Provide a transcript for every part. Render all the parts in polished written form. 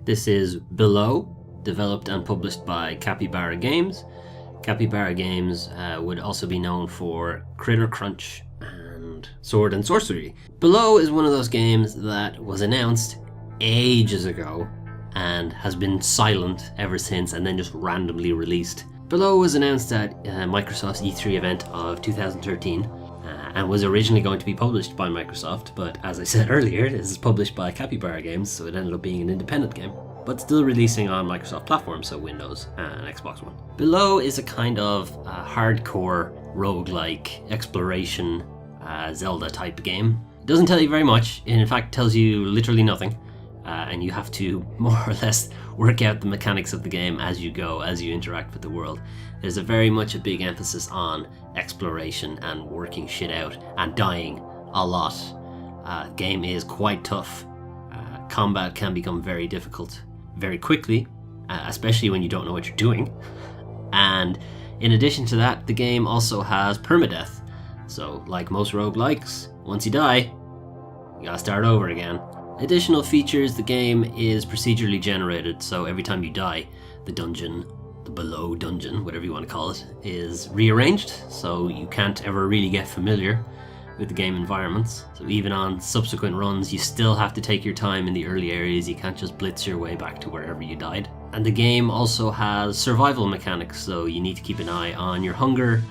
This is Below, developed and published by Capybara Games. Capybara Games would also be known for Critter Crunch and Sword and Sorcery. Below is one of those games that was announced ages ago and has been silent ever since and then just randomly released. Below was announced at Microsoft's E3 event of 2013 and was originally going to be published by Microsoft, but as I said earlier, this is published by Capybara Games, so it ended up being an independent game, but still releasing on Microsoft platforms, so Windows and Xbox One. Below is a kind of hardcore roguelike exploration Zelda type game. It doesn't tell you very much, it in fact tells you literally nothing, and you have to more or less work out the mechanics of the game as you go, as you interact with the world. There's very much a big emphasis on exploration and working shit out and dying a lot. The game is quite tough. Combat can become very difficult very quickly, especially when you don't know what you're doing. And in addition to that, the game also has permadeath. So like most roguelikes, once you die, you gotta start over again. Additional features, the game is procedurally generated, so every time you die, the dungeon, the below dungeon, whatever you want to call it, is rearranged, so you can't ever really get familiar with the game environments. So even on subsequent runs, you still have to take your time in the early areas, you can't just blitz your way back to wherever you died. And the game also has survival mechanics, so you need to keep an eye on your hunger,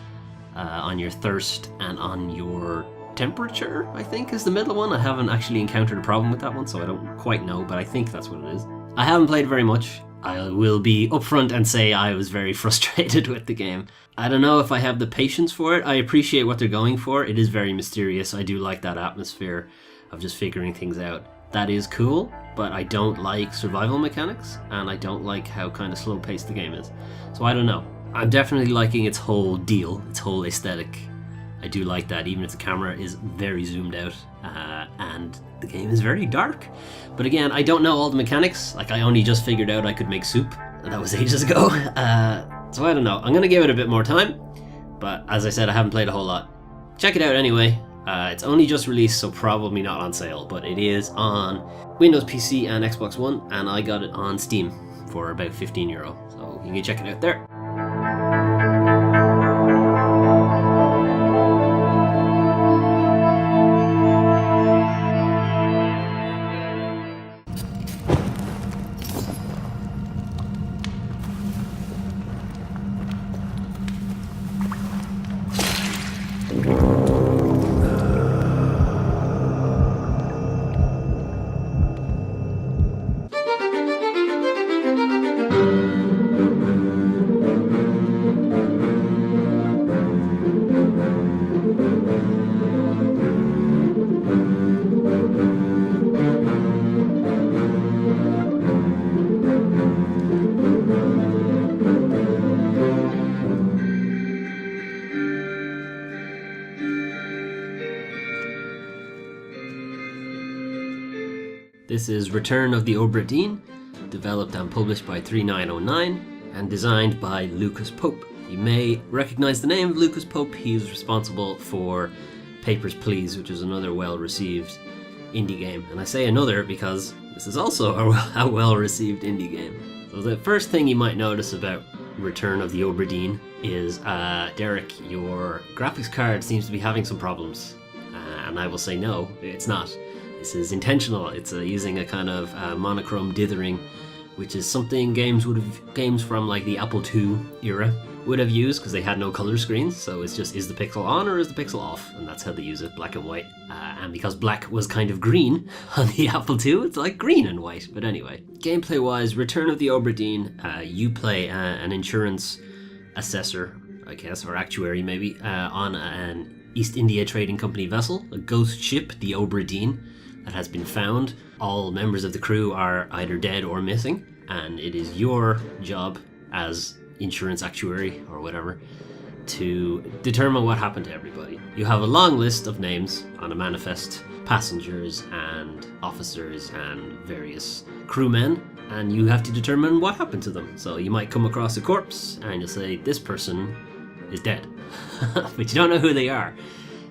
on your thirst, and on your temperature, I think is the middle one. I haven't actually encountered a problem with that one, so I don't quite know, but I think that's what it is. I haven't played very much. I will be upfront and say I was very frustrated with the game. I don't know if I have the patience for it. I appreciate what they're going for. It is very mysterious. I do like that atmosphere of just figuring things out. That is cool, but I don't like survival mechanics, and I don't like how kind of slow-paced the game is. So I don't know. I'm definitely liking its whole deal, its whole aesthetic. I do like that, even if the camera is very zoomed out, and the game is very dark. But again, I don't know all the mechanics. Like, I only just figured out I could make soup, and that was ages ago. So I don't know. I'm gonna give it a bit more time, but as I said, I haven't played a whole lot. Check it out anyway. It's only just released, so probably not on sale, but it is on Windows PC and Xbox One, and I got it on Steam for about €15, so you can check it out there. This is Return of the Obra Dinn, developed and published by 3909 and designed by Lucas Pope. You may recognize the name of Lucas Pope. He is responsible for Papers, Please, which is another well-received indie game. And I say another because this is also a well-received indie game. So the first thing you might notice about Return of the Obra Dinn is, Derek, your graphics card seems to be having some problems. And I will say no, it's not. This is intentional. It's using a kind of monochrome dithering, which is something games from like the Apple II era would have used, because they had no color screens. So it's just, is the pixel on or is the pixel off? And that's how they use it, black and white. And because black was kind of green on the Apple II, it's like green and white. But anyway, gameplay wise, Return of the Obra Dinn, you play an insurance assessor, I guess, or actuary maybe, on an East India Trading Company vessel, a ghost ship, the Obra Dinn, that has been found. All members of the crew are either dead or missing, and it is your job as insurance actuary or whatever to determine what happened to everybody. You have a long list of names on a manifest, passengers and officers and various crewmen, and you have to determine what happened to them. So you might come across a corpse and you'll say, this person is dead, but you don't know who they are.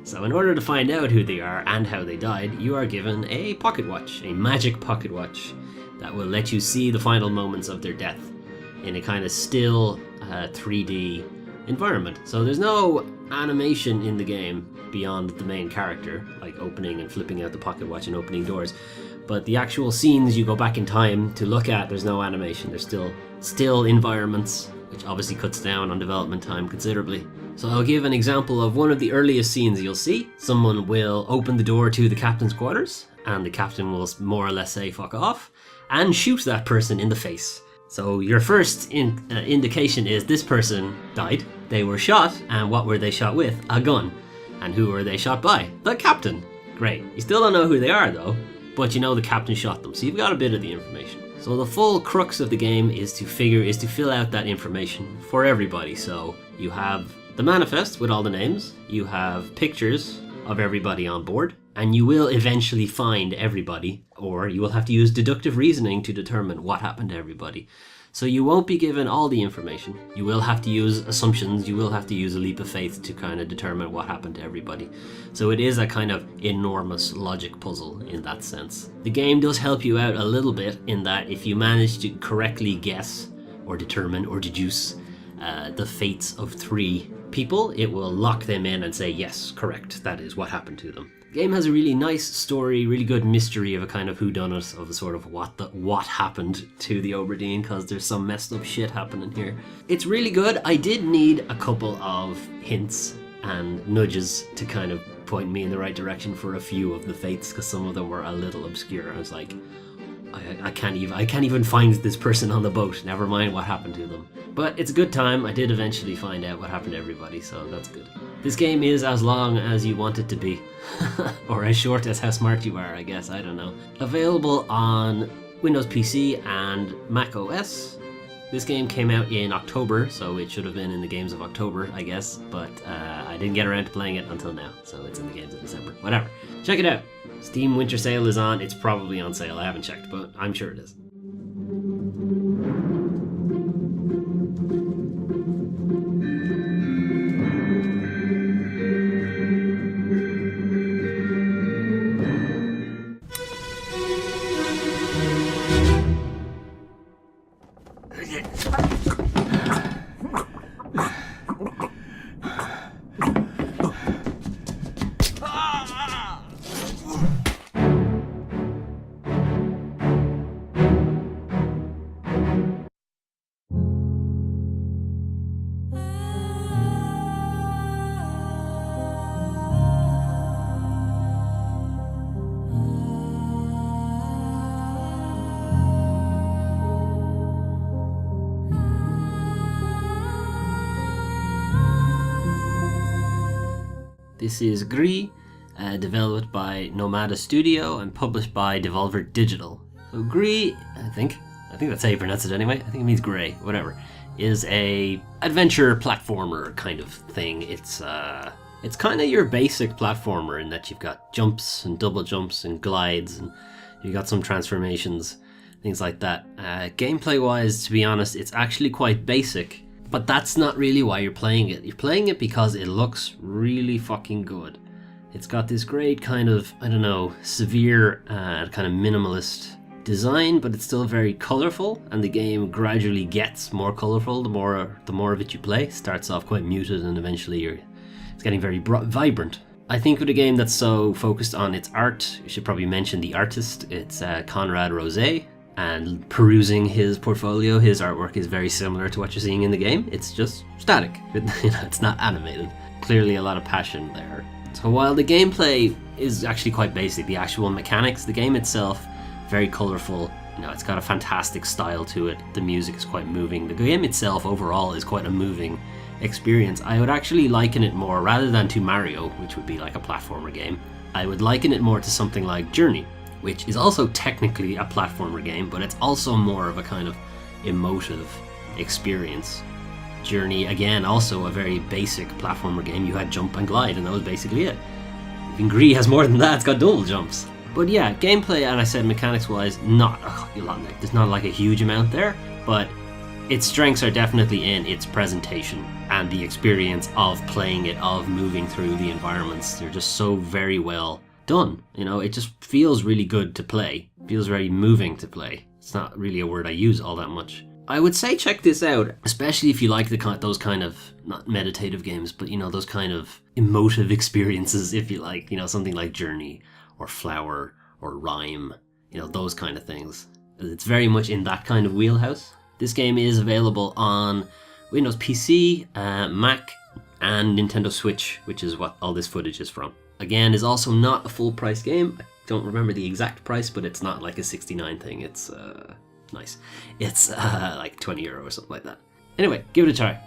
So in order to find out who they are and how they died, you are given a pocket watch, a magic pocket watch, that will let you see the final moments of their death in a kind of still 3D environment. So there's no animation in the game beyond the main character, like opening and flipping out the pocket watch and opening doors. But the actual scenes you go back in time to look at, there's no animation. There's still environments, which obviously cuts down on development time considerably. So I'll give an example of one of the earliest scenes you'll see. Someone will open the door to the captain's quarters, and the captain will more or less say fuck off, and shoot that person in the face. So your first indication is this person died. They were shot, and what were they shot with? A gun. And who were they shot by? The captain. Great. You still don't know who they are though, but you know the captain shot them, so you've got a bit of the information. So the full crux of the game is to fill out that information for everybody. So you have the manifest with all the names, you have pictures of everybody on board, and you will eventually find everybody, or you will have to use deductive reasoning to determine what happened to everybody. So you won't be given all the information. You will have to use assumptions, you will have to use a leap of faith to kind of determine what happened to everybody. So it is a kind of enormous logic puzzle in that sense. The game does help you out a little bit in that if you manage to correctly guess or determine or deduce the fates of 3 people, it will lock them in and say, yes, correct, that is what happened to them. The game has a really nice story, really good mystery of a kind of whodunit of the sort of what happened to the Obra Dinn, because there's some messed up shit happening here. It's really good. I did need a couple of hints and nudges to kind of point me in the right direction for a few of the fates, because some of them were a little obscure. I was like, I can't even find this person on the boat, never mind what happened to them. But it's a good time. I did eventually find out what happened to everybody, so that's good. This game is as long as you want it to be. Or as short as how smart you are, I guess, I don't know. Available on Windows PC and Mac OS. This game came out in October, so it should have been in the games of October, I guess, but I didn't get around to playing it until now, so it's in the games of December. Whatever. Check it out. Steam Winter Sale is on. It's probably on sale. I haven't checked, but I'm sure it is. This is Gris, developed by Nomada Studio and published by Devolver Digital. So Gris, I think that's how you pronounce it anyway, I think it means grey, whatever, is a adventure platformer kind of thing. It's kind of your basic platformer in that you've got jumps and double jumps and glides, and you've got some transformations, things like that. Gameplay wise, to be honest, it's actually quite basic. But that's not really why you're playing it. You're playing it because it looks really fucking good. It's got this great kind of, I don't know, severe kind of minimalist design, but it's still very colorful, and the game gradually gets more colorful the more of it you play. It starts off quite muted and eventually it's getting very vibrant. I think with a game that's so focused on its art, you should probably mention the artist. It's Conrad Rosé. And perusing his portfolio, his artwork is very similar to what you're seeing in the game. It's just static. It's not animated. Clearly a lot of passion there. So while the gameplay is actually quite basic, the actual mechanics, the game itself, very colorful. It's got a fantastic style to it. The music is quite moving. The game itself overall is quite a moving experience. I would actually liken it more, rather than to Mario, which would be like a platformer game, I would liken it more to something like Journey, which is also technically a platformer game, but it's also more of a kind of emotive experience. Journey, again, also a very basic platformer game. You had jump and glide, and that was basically it. Even Gris has more than that, it's got double jumps. But yeah, gameplay, and I said mechanics-wise, there's not like a huge amount there, but its strengths are definitely in its presentation and the experience of playing it, of moving through the environments. They're just so very well done. It just feels really good to play. Feels very moving to play. It's not really a word I use all that much. I would say check this out, especially if you like those kind of, not meditative games, but those kind of emotive experiences, if you like, something like Journey or Flower or Rhyme, those kind of things. It's very much in that kind of wheelhouse. This game is available on Windows PC, Mac, and Nintendo Switch, which is what all this footage is from. Again, is also not a full price game. I don't remember the exact price, but it's not like a 69 thing. It's nice. It's like €20 or something like that. Anyway, give it a try.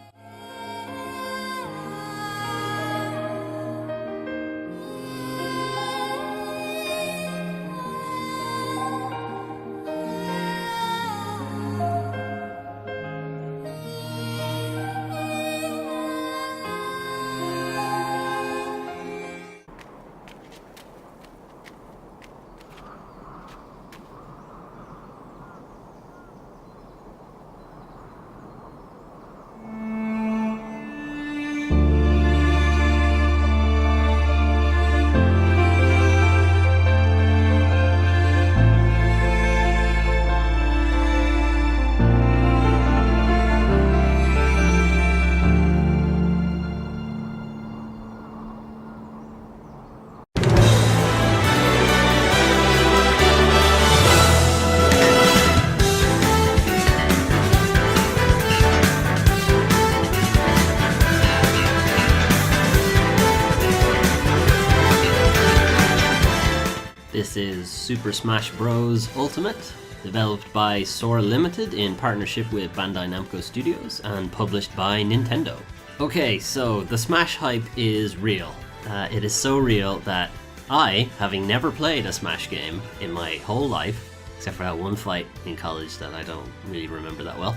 This is Super Smash Bros. Ultimate, developed by Sora Limited in partnership with Bandai Namco Studios and published by Nintendo. Okay, so the Smash hype is real. It is so real that I, having never played a Smash game in my whole life, except for that one fight in college that I don't really remember that well,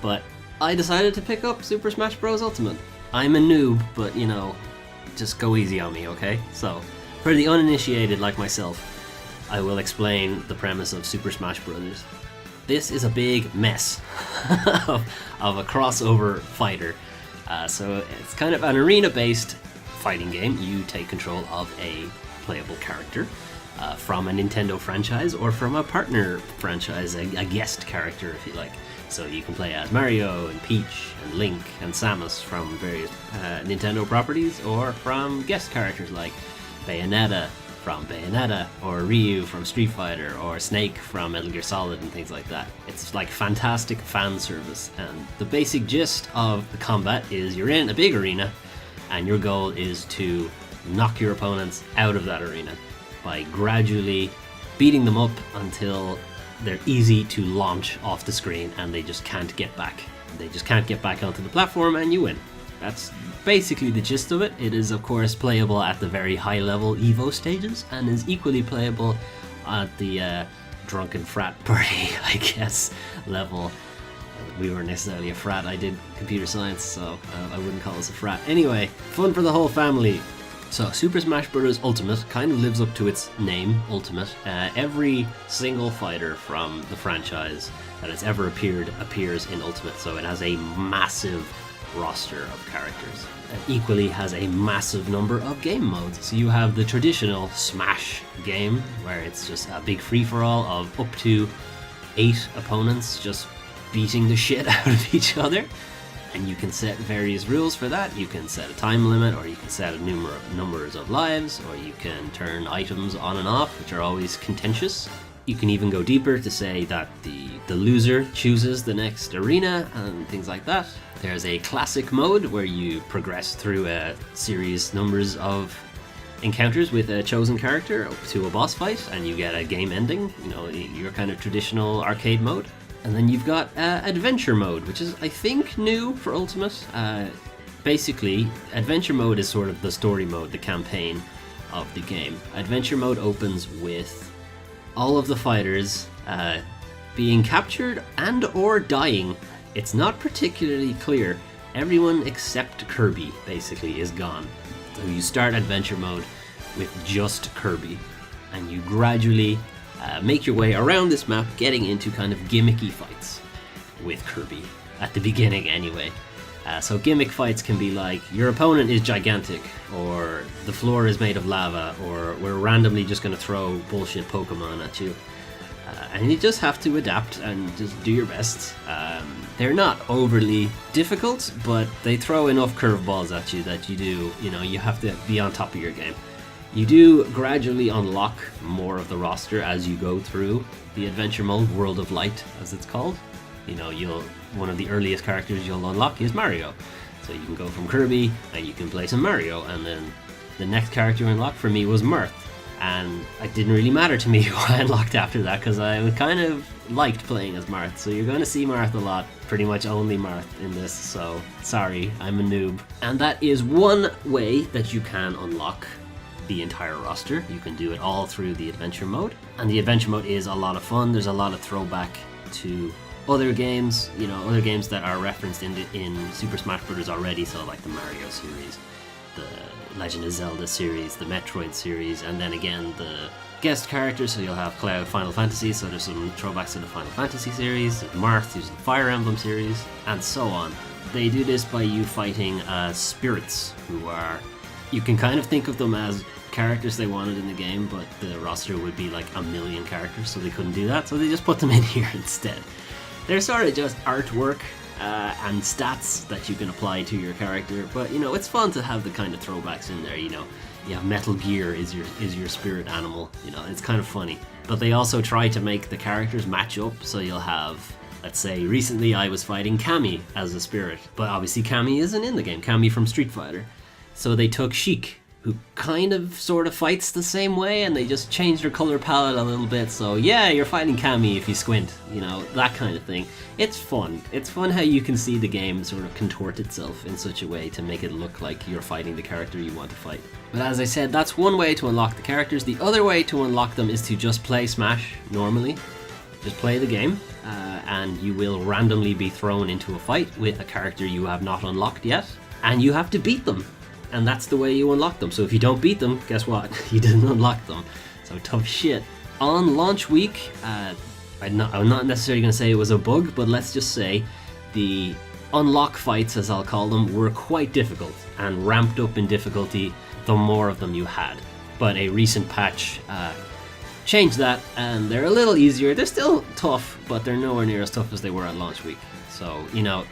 but I decided to pick up Super Smash Bros. Ultimate. I'm a noob, but just go easy on me, okay? So, for the uninitiated like myself, I will explain the premise of Super Smash Bros. This is a big mess of a crossover fighter. So it's kind of an arena-based fighting game. You take control of a playable character from a Nintendo franchise or from a partner franchise, a guest character if you like. So you can play as Mario and Peach and Link and Samus from various Nintendo properties, or from guest characters like Bayonetta from Bayonetta, or Ryu from Street Fighter, or Snake from Metal Gear Solid and things like that. It's like fantastic fan service, and the basic gist of the combat is you're in a big arena and your goal is to knock your opponents out of that arena by gradually beating them up until they're easy to launch off the screen and they just can't get back. They just can't get back onto the platform and you win. That's basically the gist of it. It is of course playable at the very high level Evo stages and is equally playable at the drunken frat party, I guess, level. We weren't necessarily a frat. I did computer science, so I wouldn't call us a frat. Anyway, fun for the whole family. So Super Smash Bros. Ultimate kind of lives up to its name, Ultimate. Every single fighter from the franchise that has ever appears in Ultimate, so it has a massive roster of characters. It equally has a massive number of game modes. So you have the traditional Smash game, where it's just a big free-for-all of up to 8 opponents just beating the shit out of each other. And you can set various rules for that. You can set a time limit, or you can set a numbers of lives, or you can turn items on and off, which are always contentious. You can even go deeper to say that the loser chooses the next arena and things like that. There's a classic mode where you progress through a series numbers of encounters with a chosen character up to a boss fight, and you get a game ending, your kind of traditional arcade mode. And then you've got adventure mode, which is, I think, new for Ultimate. Basically, adventure mode is sort of the story mode, the campaign of the game. Adventure mode opens with all of the fighters being captured and or dying. It's not particularly clear. Everyone except Kirby, basically, is gone. So you start adventure mode with just Kirby, and you gradually make your way around this map, getting into kind of gimmicky fights with Kirby, at the beginning anyway. So gimmick fights can be like, your opponent is gigantic, or the floor is made of lava, or we're randomly just going to throw bullshit Pokemon at you. and you just have to adapt and just do your best. They're not overly difficult, but they throw enough curveballs at you that you have to be on top of your game. You do gradually unlock more of the roster as you go through the adventure mode, World of Light as it's called. One of the earliest characters you'll unlock is Mario. So you can go from Kirby and you can play some Mario, and then the next character you unlock for me was Mirth. And it didn't really matter to me who I unlocked after that, because I kind of liked playing as Marth. So you're going to see Marth a lot, pretty much only Marth in this, so sorry, I'm a noob. And that is one way that you can unlock the entire roster. You can do it all through the adventure mode, and the adventure mode is a lot of fun. There's a lot of throwback to other games, other games that are referenced in Super Smash Bros. Already, so like the Mario series, the Legend of Zelda series, the Metroid series, and then again the guest characters. So you'll have Cloud Final Fantasy, so there's some throwbacks to the Final Fantasy series, Marth, who's the Fire Emblem series, and so on. They do this by you fighting spirits, who are, you can kind of think of them as characters they wanted in the game, but the roster would be like a million characters, so they couldn't do that, so they just put them in here instead. They're sort of just artwork and stats that you can apply to your character, but it's fun to have the kind of throwbacks in there. You have Metal Gear is your spirit animal. It's kind of funny. But they also try to make the characters match up, so you'll have, let's say, recently I was fighting Cammy as a spirit, but obviously Cammy isn't in the game. Cammy from Street Fighter. So they took Sheik, who kind of sort of fights the same way, and they just changed her color palette a little bit, so yeah, you're fighting Cammy if you squint, that kind of thing. It's fun. It's fun how you can see the game sort of contort itself in such a way to make it look like you're fighting the character you want to fight. But as I said, that's one way to unlock the characters. The other way to unlock them is to just play Smash normally. Just play the game, and you will randomly be thrown into a fight with a character you have not unlocked yet, and you have to beat them. And that's the way you unlock them. So if you don't beat them, guess what? You didn't unlock them. So tough shit. On launch week, I'm not necessarily going to say it was a bug, but let's just say the unlock fights, as I'll call them, were quite difficult and ramped up in difficulty the more of them you had. But a recent patch changed that, and they're a little easier. They're still tough, but they're nowhere near as tough as they were at launch week. So, you're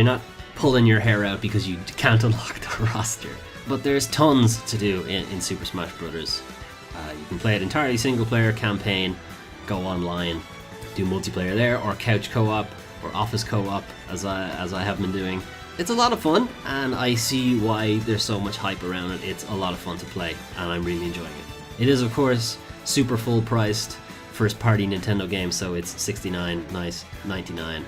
not pulling your hair out because you can't unlock the roster. But there's tons to do in Super Smash Bros. You can play it entirely single player, campaign, go online, do multiplayer there, or couch co-op, or office co-op, as I have been doing. It's a lot of fun, and I see why there's so much hype around it. It's a lot of fun to play, and I'm really enjoying it. It is, of course, super full priced first party Nintendo game, so it's $69, nice, $99.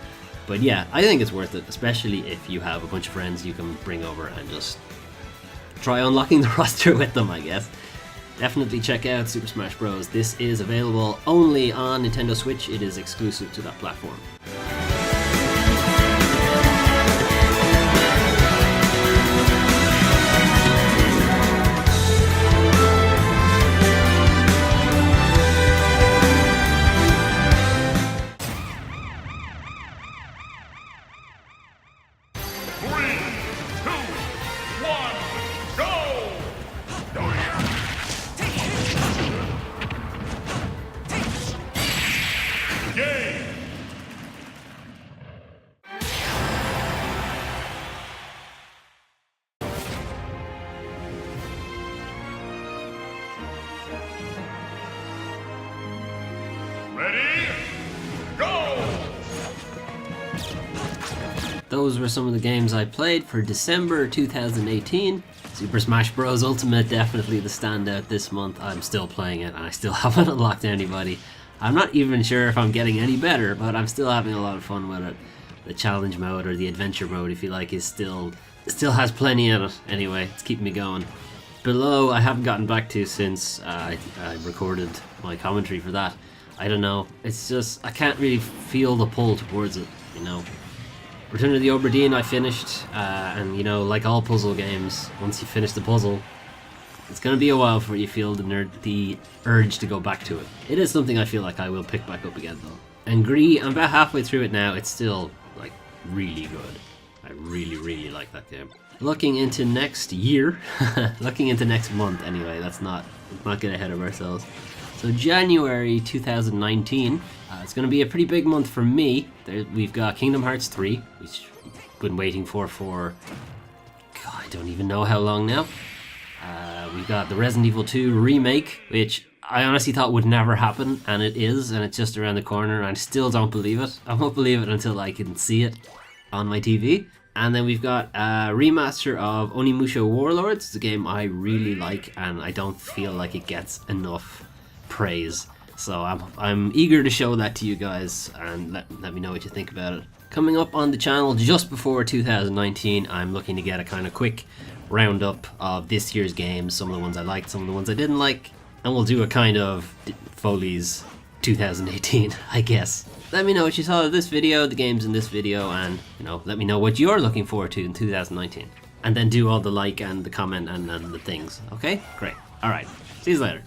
But yeah, I think it's worth it, especially if you have a bunch of friends you can bring over and just try unlocking the roster with them, I guess. Definitely check out Super Smash Bros. This is available only on Nintendo Switch. It is exclusive to that platform. Those were some of the games I played for December 2018. Super Smash Bros. Ultimate, definitely the standout this month. I'm still playing it, and I still haven't unlocked anybody. I'm not even sure if I'm getting any better, but I'm still having a lot of fun with it. The challenge mode, or the adventure mode, if you like, is still has plenty in it. Anyway, it's keeping me going. Below, I haven't gotten back to since I recorded my commentary for that. I don't know. It's just, I can't really feel the pull towards it, Return to the Obra Dinn I finished, and like all puzzle games, once you finish the puzzle, it's going to be a while before you feel the urge to go back to it. It is something I feel like I will pick back up again though. And Gris, I'm about halfway through it now. It's still really good. I really like that game. Looking into next year, looking into next month anyway, let's not get ahead of ourselves. So January 2019, it's going to be a pretty big month for me. We've got Kingdom Hearts 3, which I've been waiting for God, I don't even know how long now. We've got the Resident Evil 2 remake, which I honestly thought would never happen, and it is, and it's just around the corner, and I still don't believe it. I won't believe it until I can see it on my TV. And then we've got a remaster of Onimusha Warlords. It's a game I really like, and I don't feel like it gets enough praise. So I'm eager to show that to you guys, and let me know what you think about it. Coming up on the channel just before 2019, I'm looking to get a kind of quick roundup of this year's games, some of the ones I liked, some of the ones I didn't like, and we'll do a kind of Foley's 2018, I guess. Let me know what you thought of this video, the games in this video, and let me know what you're looking forward to in 2019. And then do all the like and the comment and the things. Okay? Great. Alright. See you later.